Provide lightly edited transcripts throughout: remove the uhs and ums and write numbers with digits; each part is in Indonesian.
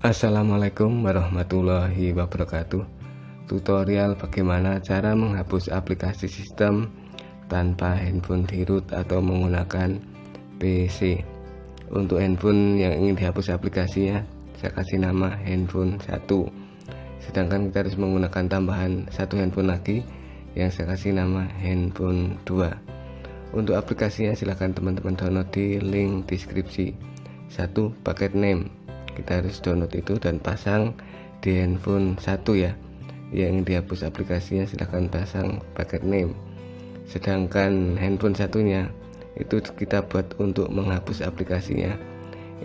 Assalamualaikum warahmatullahi wabarakatuh. Tutorial bagaimana cara menghapus aplikasi sistem tanpa handphone di root atau menggunakan PC. Untuk handphone yang ingin dihapus aplikasinya, saya kasih nama handphone 1. Sedangkan kita harus menggunakan tambahan satu handphone lagi yang saya kasih nama handphone 2. Untuk aplikasinya silahkan teman-teman download di link deskripsi. 1. Paket name, kita harus download itu dan pasang di handphone 1 ya. Yang ingin dihapus aplikasinya silahkan pasang paket name. Sedangkan handphone satunya itu kita buat untuk menghapus aplikasinya,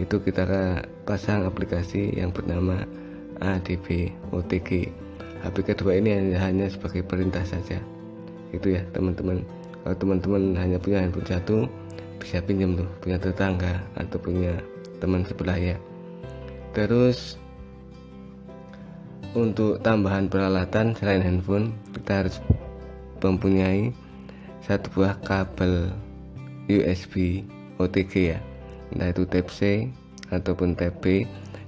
itu kita pasang aplikasi yang bernama ADB OTG. HP kedua ini hanya sebagai perintah saja. Itu ya teman-teman. Kalau teman-teman hanya punya handphone satu, bisa pinjam tuh, punya tetangga atau punya teman sebelah ya. Terus untuk tambahan peralatan selain handphone, kita harus mempunyai satu buah kabel USB OTG ya, entah itu Type C ataupun Type B,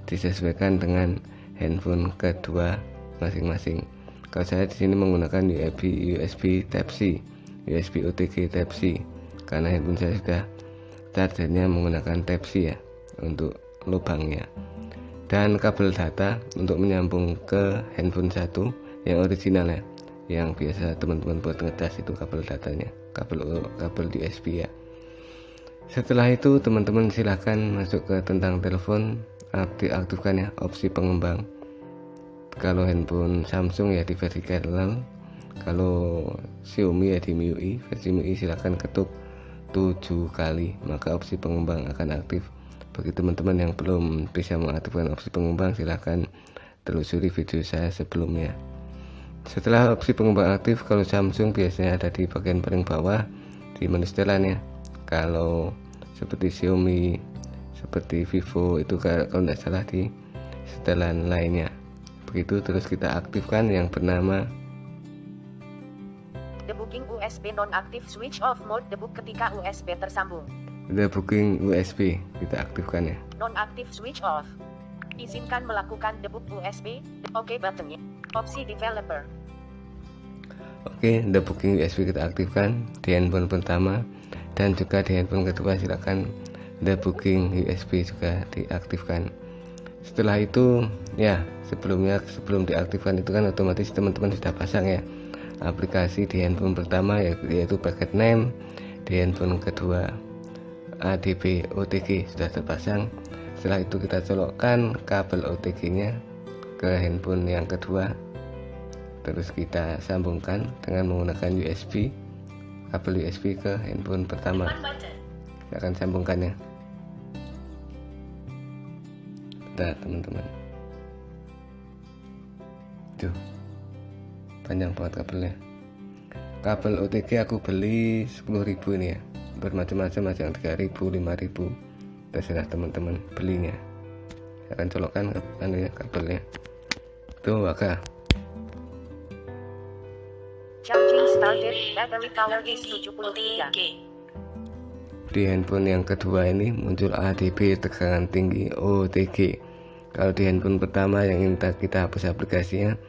disesuaikan dengan handphone kedua masing-masing. Kalau saya di sini menggunakan USB Type C, USB OTG Type C, karena handphone saya sudah chargernya menggunakan Type C ya untuk lubangnya. Dan kabel data untuk menyambung ke handphone 1 yang original ya, yang biasa teman-teman buat ngecas itu kabel datanya, kabel USB ya. Setelah itu teman-teman silahkan masuk ke tentang telepon, diaktifkan ya opsi pengembang. Kalau handphone Samsung ya di versi kernel, kalau Xiaomi ya di MIUI, versi MIUI silahkan ketuk 7 kali, maka opsi pengembang akan aktif. Bagi teman-teman yang belum bisa mengaktifkan opsi pengembang, silahkan telusuri video saya sebelumnya. Setelah opsi pengembang aktif, kalau Samsung biasanya ada di bagian paling bawah di menu setelan ya. Kalau seperti Xiaomi, seperti Vivo itu kalau tidak salah di setelan lainnya. Begitu, terus kita aktifkan yang bernama Debooking USB non-aktif, switch off mode debug ketika USB tersambung. Debooking USB kita aktifkan ya. Non-aktif, switch off. Izinkan melakukan debug USB. Oke buttonnya. Opsi developer. Oke, debooking USB kita aktifkan di handphone pertama dan juga di handphone kedua. Silakan debooking USB juga diaktifkan. Setelah itu ya, sebelum diaktifkan itu kan otomatis teman-teman sudah pasang ya aplikasi di handphone pertama, yaitu paket name. Di handphone kedua ADB OTG sudah terpasang. Setelah itu kita colokkan kabel OTG nya ke handphone yang kedua, terus kita sambungkan dengan menggunakan kabel USB ke handphone pertama. Kita akan sambungkannya. Nah teman-teman, tuh panjang banget kabelnya. Kabel OTG aku beli 10.000 ini ya, bermacam-macam, ada yang 3.000, 5.000, terserah teman-teman belinya. Saya akan colokkan kabelnya. Tuh maka Charging started, battery power is 73. di handphone yang kedua ini muncul ADB tegangan tinggi OTG. Kalau di handphone pertama yang ingin kita hapus aplikasinya,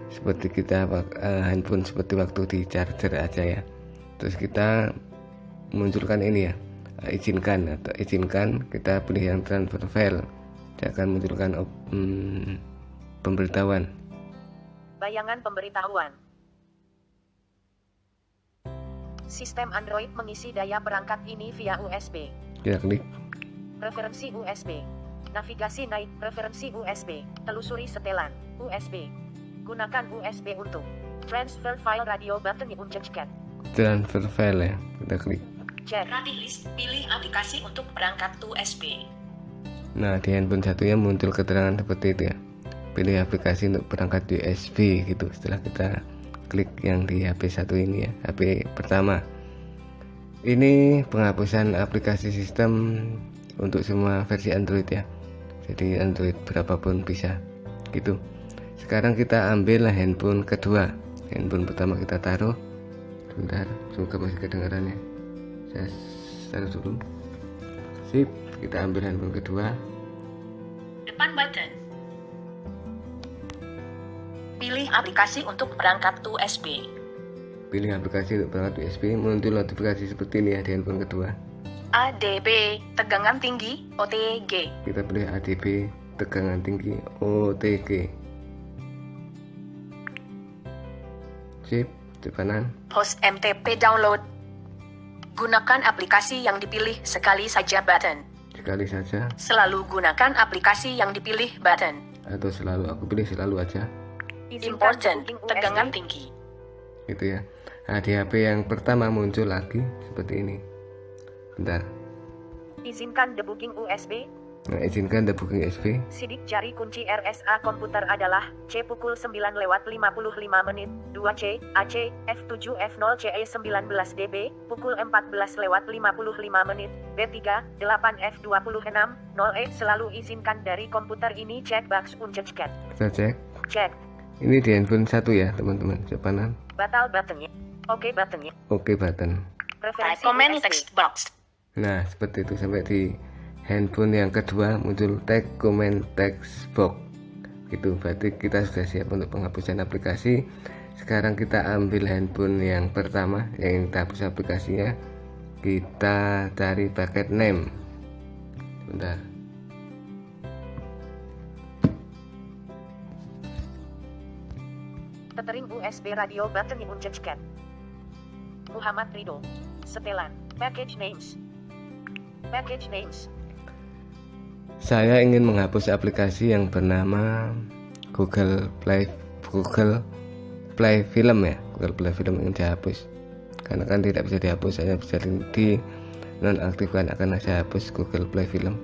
seperti kita handphone seperti waktu di charger aja ya. Terus kita munculkan ini ya, izinkan, kita pilih yang transfer file. Saya akan munculkan pemberitahuan. Bayangan pemberitahuan. Sistem Android mengisi daya perangkat ini via USB. Kita klik. Preferensi USB. Navigasi naik, preferensi USB. Telusuri setelan USB. Gunakan USB untuk transfer file radio button diuncengkan. Transfer file ya, kita klik. Cek list, pilih aplikasi untuk perangkat USB. Nah di handphone satunya muncul keterangan seperti itu ya, pilih aplikasi untuk perangkat USB gitu. Setelah kita klik yang di HP satu ini ya, HP pertama. Ini penghapusan aplikasi sistem untuk semua versi Android ya, jadi Android berapapun bisa gitu. Sekarang kita ambil handphone kedua. Handphone pertama kita taruh. Sebentar, semoga masih kedengaran ya. Saya taruh dulu. Sip, kita ambil handphone kedua. Depan button. Pilih aplikasi untuk perangkat USB. Pilih aplikasi untuk perangkat USB, muncul notifikasi seperti ini ya di handphone kedua. ADB, tegangan tinggi, OTG. Kita pilih ADB, tegangan tinggi, OTG. Sip, di kanan. Host MTP download. Gunakan aplikasi yang dipilih sekali saja button. Sekali saja. Selalu gunakan aplikasi yang dipilih button. Atau selalu, aku pilih selalu aja. Important, tegangan tinggi. Gitu ya. Nah, di HP yang pertama muncul lagi seperti ini. Bentar. Izinkan debugging USB. Nah, izinkan debugging USB. Sidik jari kunci RSA komputer adalah C pukul 9:55 menit, 2C, AC, F7 F0 CE 19 dB, pukul 14:55 menit, B3, 8 F26, 0E. Selalu izinkan dari komputer ini checkbox unceckan. Kita cek. Cek. Ini di handphone satu ya teman-teman. Kanan. Batal buttonnya. Oke buttonnya. Oke button. Preferensi comment text box. Nah, seperti itu sampai di handphone yang kedua muncul tag comment text box. Gitu, berarti kita sudah siap untuk penghapusan aplikasi. Sekarang kita ambil handphone yang pertama yang kita hapus aplikasinya. Kita cari paket name. Bentar. Tethering USB radio button unceckan. Muhammad Ridho. Setelan. Package names. Package names. Saya ingin menghapus aplikasi yang bernama Google Play Film ya. Google Play Film ingin dihapus. Karena kan tidak bisa dihapus, hanya bisa di nonaktifkan. Akan saya hapus Google Play Film.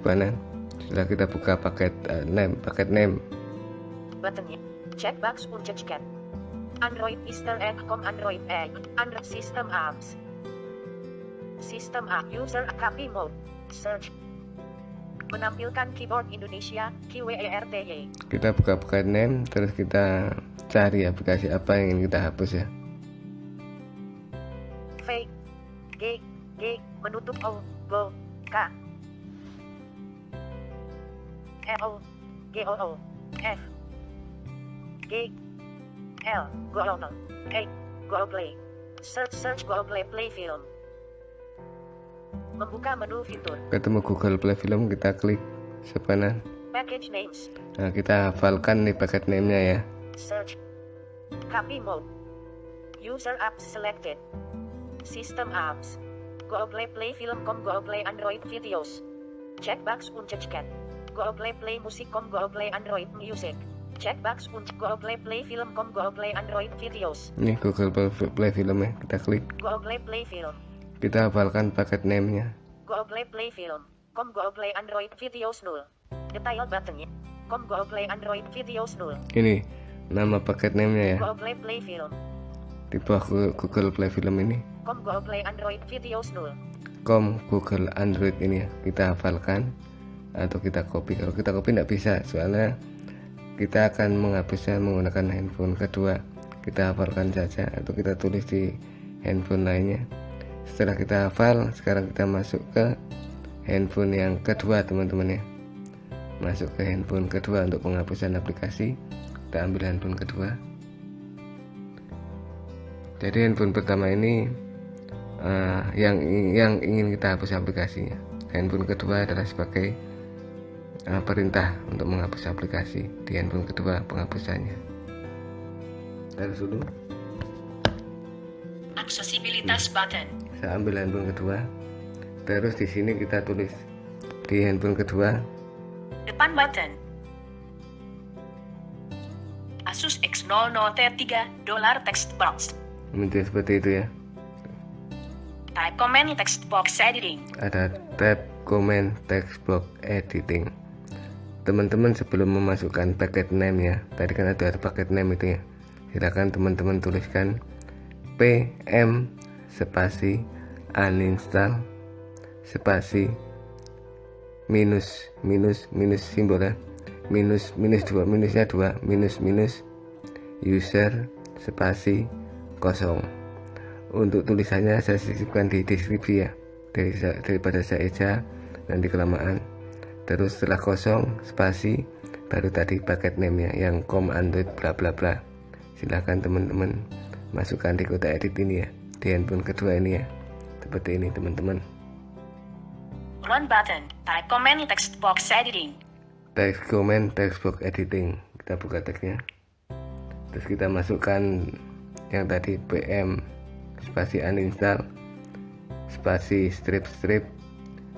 Gimana? Setelah kita buka paket name. Buttonnya. Checkbox unceckan. Android Easter egg Android egg. Android system apps. System app user copy mode. Search. Menampilkan keyboard Indonesia, QWERTY. Kita buka paket name, terus kita cari aplikasi apa yang ingin kita hapus ya. V, G, menutup O, Go, K, L, GOO, F, G, L, Google, A, Google Play. Search Google Play Film. Membuka menu fitur. Ketemu Google Play Film, kita klik kanan. Package names. Nah, kita hafalkan nih paket name-nya ya. Search. Copy mode. User apps selected. System apps. Google Play Film. Google Play Android videos. Checkbox unceckan. Google Play Music. Google Play Android Music. Checkbox Google Play Film. Google Play Android videos. Ini Google Play Film ya, kita klik. Google Play Film. Kita hafalkan paket name-nya. Google Play Film. Google Play Android videos 0. Detail buttonnya. Google Play Android videos 0. Ini nama paket name-nya ya. Google Play Film. Di bawah Google Play Film ini. Google Play Android videos 0. Google Android ini ya, kita hafalkan atau kita copy. Kalau kita copy tidak bisa, soalnya kita akan menghapusnya menggunakan handphone kedua. Kita hafalkan saja atau kita tulis di handphone lainnya. Setelah kita hafal, sekarang kita masuk ke handphone yang kedua teman-teman ya. Masuk ke handphone kedua untuk penghapusan aplikasi. Kita ambil handphone kedua. Jadi handphone pertama ini yang ingin kita hapus aplikasinya. Handphone kedua adalah sebagai perintah untuk menghapus aplikasi. Di handphone kedua penghapusannya. Taruh dulu. Aksesibilitas button. Saya ambil handphone kedua. Terus di sini kita tulis di handphone kedua. Depan button. Asus X00T3 $ text box. Muncul seperti itu ya. Type comment text box editing. Ada tab comment text box editing. Teman-teman sebelum memasukkan paket name ya, tadi kan ada paket name itu ya. Silakan teman-teman tuliskan PM spasi uninstall spasi minus simbolnya minusnya 2 user spasi kosong. Untuk tulisannya saya sisipkan di deskripsi ya, daripada saya eja nanti kelamaan. Terus setelah kosong spasi baru tadi paket name nya yang Android bla bla bla. Silahkan teman-teman masukkan di kotak edit ini ya, di handphone kedua ini ya, seperti ini teman-teman. Run button, type comment text box editing. Text comment text box editing, kita buka teksnya, terus kita masukkan yang tadi pm spasi uninstall spasi strip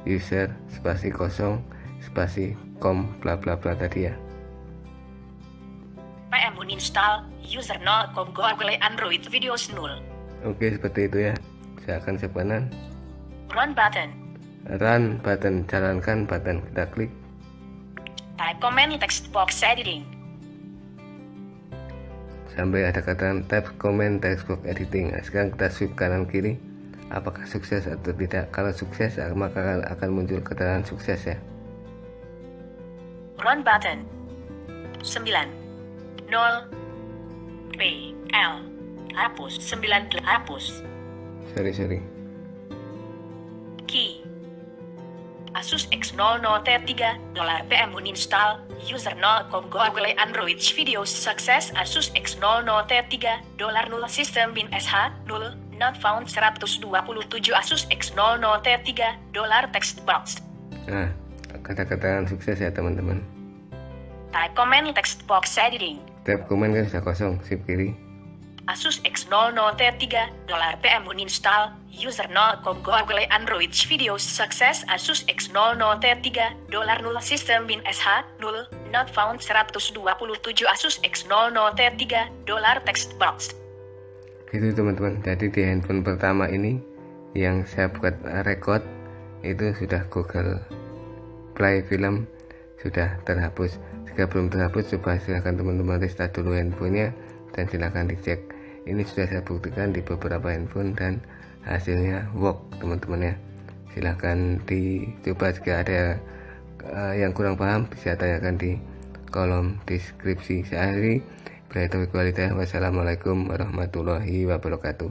user spasi kosong spasi com bla bla bla tadi ya. pm uninstall user 0 Google Android videos 0. Oke, seperti itu ya. Silakan save kanan. Run button, Jalankan button, kita klik. type comment text box editing. Sampai ada kata type comment text box editing. Nah, sekarang kita swipe kanan kiri. Apakah sukses atau tidak? Kalau sukses maka akan muncul keterangan sukses ya. Run button 9 0 P L hapus 9 hapus Sorry key Asus X00 T3 $PM uninstall user 0 Google Android videos success Asus X00 T3 $0 system bin SH 0 not found 127 Asus X00 T3 text box. Nah, kata-kata sukses ya teman-teman. Type comment text box editing. Tab komen kan sudah kosong, sip kiri. Asus X00 T3 $PM uninstall user 0 Google Android videos success Asus X00 T3 $0 system bin SH 0 not found 127 Asus X00 T3 text box. Gitu teman-teman. Jadi di handphone pertama ini yang saya buat record itu sudah Google Play film sudah terhapus. Jika belum terhapus, coba silahkan teman-teman restart dulu handphonenya dan silahkan dicek. Ini sudah saya buktikan di beberapa handphone dan hasilnya work teman-teman ya. Silahkan dicoba. Jika ada yang kurang paham bisa tanyakan di kolom deskripsi. Saya akhiri. Wassalamualaikum warahmatullahi wabarakatuh.